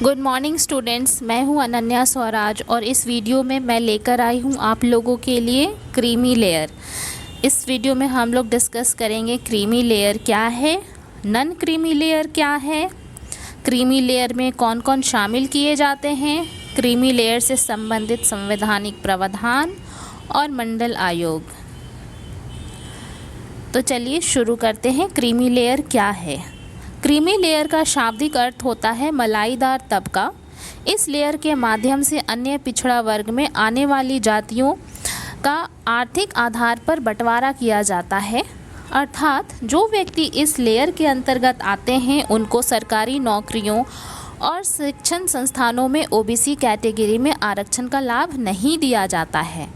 Good morning students, मैं हूं अनन्या स्वराज और इस वीडियो में मैं लेकर आई हूं आप लोगों के लिए क्रीमी लेयर। इस वीडियो में हम लोग डिस्कस करेंगे क्रीमी लेयर क्या है, नॉन क्रीमी लेयर क्या है, क्रीमी लेयर में कौन कौन शामिल किए जाते हैं, क्रीमी लेयर से संबंधित संवैधानिक प्रावधान और मंडल आयोग। तो चलिए शुरू करते हैं। क्रीमी लेयर क्या है? क्रीमी लेयर का शाब्दिक अर्थ होता है मलाईदार तबका। इस लेयर के माध्यम से अन्य पिछड़ा वर्ग में आने वाली जातियों का आर्थिक आधार पर बंटवारा किया जाता है, अर्थात जो व्यक्ति इस लेयर के अंतर्गत आते हैं उनको सरकारी नौकरियों और शिक्षण संस्थानों में ओबीसी कैटेगरी में आरक्षण का लाभ नहीं दिया जाता है।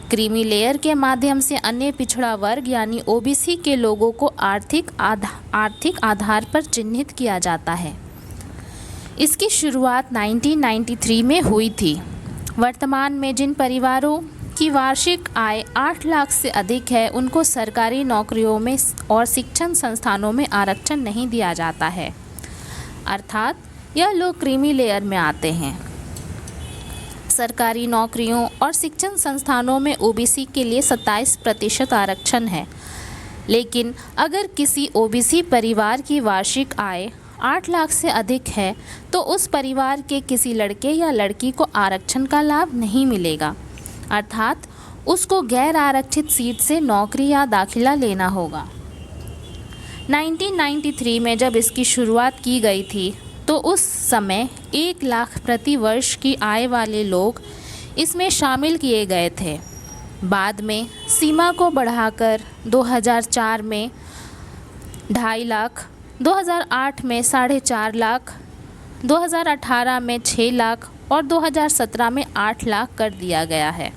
क्रीमी लेयर के माध्यम से अन्य पिछड़ा वर्ग यानी ओबीसी के लोगों को आर्थिक आधार पर चिन्हित किया जाता है। इसकी शुरुआत 1993 में हुई थी। वर्तमान में जिन परिवारों की वार्षिक आय 8 लाख से अधिक है उनको सरकारी नौकरियों में और शिक्षण संस्थानों में आरक्षण नहीं दिया जाता है, अर्थात यह लोग क्रीमी लेयर में आते हैं। सरकारी नौकरियों और शिक्षण संस्थानों में ओबीसी के लिए 27% आरक्षण है, लेकिन अगर किसी ओबीसी परिवार की वार्षिक आय 8 लाख से अधिक है तो उस परिवार के किसी लड़के या लड़की को आरक्षण का लाभ नहीं मिलेगा, अर्थात उसको गैर आरक्षित सीट से नौकरी या दाखिला लेना होगा। 1993 में जब इसकी शुरुआत की गई थी तो उस समय 1 लाख प्रति वर्ष की आय वाले लोग इसमें शामिल किए गए थे। बाद में सीमा को बढ़ाकर 2004 में 2.5 लाख, 2008 में 4.5 लाख, 2018 में 6 लाख और 2017 में 8 लाख कर दिया गया है।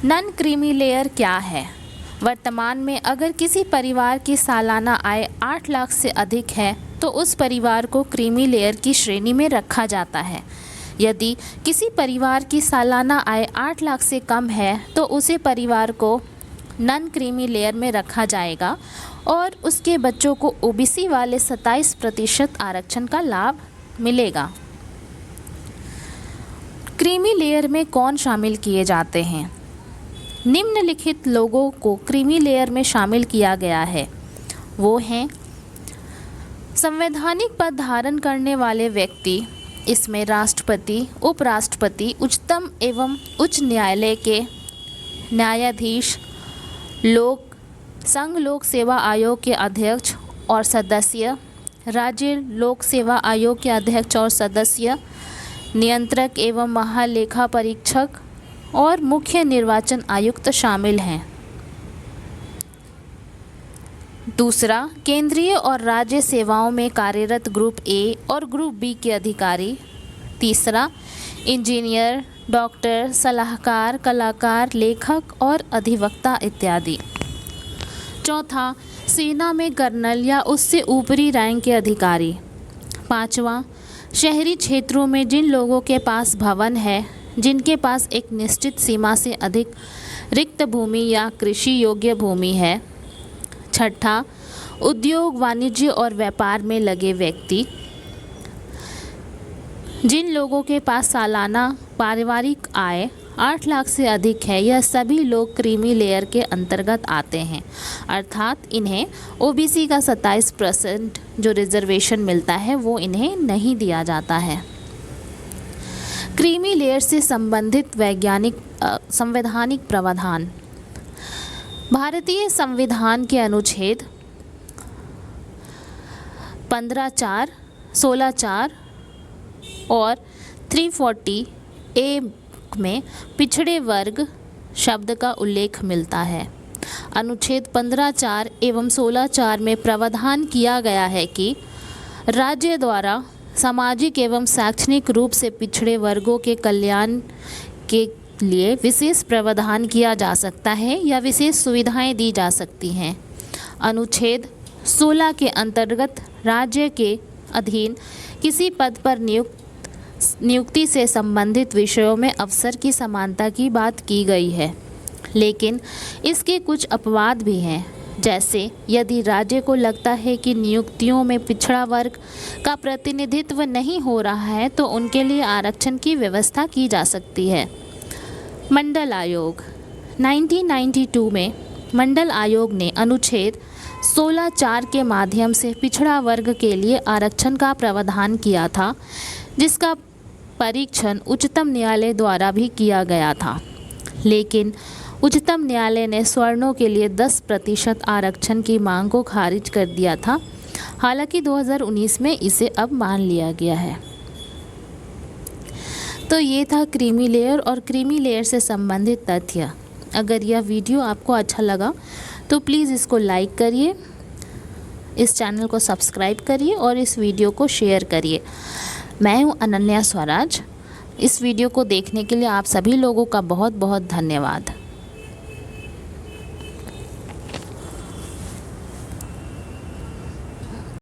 नॉन क्रीमी लेयर क्या है? वर्तमान में अगर किसी परिवार की सालाना आय 8 लाख से अधिक है तो उस परिवार को क्रीमी लेयर की श्रेणी में रखा जाता है। यदि किसी परिवार की सालाना आय 8 लाख से कम है तो उसे परिवार को नॉन क्रीमी लेयर में रखा जाएगा और उसके बच्चों को ओबीसी वाले 27% आरक्षण का लाभ मिलेगा। क्रीमी लेयर में कौन शामिल किए जाते हैं? निम्नलिखित लोगों को क्रीमी लेयर में शामिल किया गया है। वो हैं संवैधानिक पद धारण करने वाले व्यक्ति। इसमें राष्ट्रपति, उपराष्ट्रपति, उच्चतम एवं उच्च न्यायालय के न्यायाधीश, संघ लोक सेवा आयोग के अध्यक्ष और सदस्य, राज्य लोक सेवा आयोग के अध्यक्ष और सदस्य, नियंत्रक एवं महालेखा परीक्षक और मुख्य निर्वाचन आयुक्त शामिल हैं। दूसरा, केंद्रीय और राज्य सेवाओं में कार्यरत ग्रुप ए और ग्रुप बी के अधिकारी। तीसरा, इंजीनियर, डॉक्टर, सलाहकार, कलाकार, लेखक और अधिवक्ता इत्यादि। चौथा, सेना में कर्नल या उससे ऊपरी रैंक के अधिकारी। पांचवा, शहरी क्षेत्रों में जिन लोगों के पास भवन है, जिनके पास एक निश्चित सीमा से अधिक रिक्त भूमि या कृषि योग्य भूमि है। छठा, उद्योग, वाणिज्य और व्यापार में लगे व्यक्ति। जिन लोगों के पास सालाना पारिवारिक आय 8 लाख से अधिक है, यह सभी लोग क्रीमी लेयर के अंतर्गत आते हैं, अर्थात इन्हें ओबीसी का 27% जो रिजर्वेशन मिलता है वो इन्हें नहीं दिया जाता है। क्रीमी लेयर से संबंधित संवैधानिक प्रावधान। भारतीय संविधान के अनुच्छेद 15(4), 16(4) और 340A में पिछड़े वर्ग शब्द का उल्लेख मिलता है। अनुच्छेद 15(4) एवं 16(4) में प्रावधान किया गया है कि राज्य द्वारा सामाजिक एवं शैक्षणिक रूप से पिछड़े वर्गों के कल्याण के लिए विशेष प्रावधान किया जा सकता है या विशेष सुविधाएं दी जा सकती हैं। अनुच्छेद 16 के अंतर्गत राज्य के अधीन किसी पद पर नियुक्ति से संबंधित विषयों में अवसर की समानता की बात की गई है, लेकिन इसके कुछ अपवाद भी हैं। जैसे यदि राज्य को लगता है कि नियुक्तियों में पिछड़ा वर्ग का प्रतिनिधित्व नहीं हो रहा है तो उनके लिए आरक्षण की व्यवस्था की जा सकती है। मंडल आयोग 1992 में मंडल आयोग ने अनुच्छेद 16(4) के माध्यम से पिछड़ा वर्ग के लिए आरक्षण का प्रावधान किया था, जिसका परीक्षण उच्चतम न्यायालय द्वारा भी किया गया था, लेकिन उच्चतम न्यायालय ने सवर्णों के लिए 10% आरक्षण की मांग को खारिज कर दिया था। हालांकि 2019 में इसे अब मान लिया गया है। तो ये था क्रीमी लेयर और क्रीमी लेयर से संबंधित तथ्य। अगर यह वीडियो आपको अच्छा लगा तो प्लीज़ इसको लाइक करिए, इस चैनल को सब्सक्राइब करिए और इस वीडियो को शेयर करिए। मैं हूँ अनन्या स्वराज। इस वीडियो को देखने के लिए आप सभी लोगों का बहुत बहुत धन्यवाद।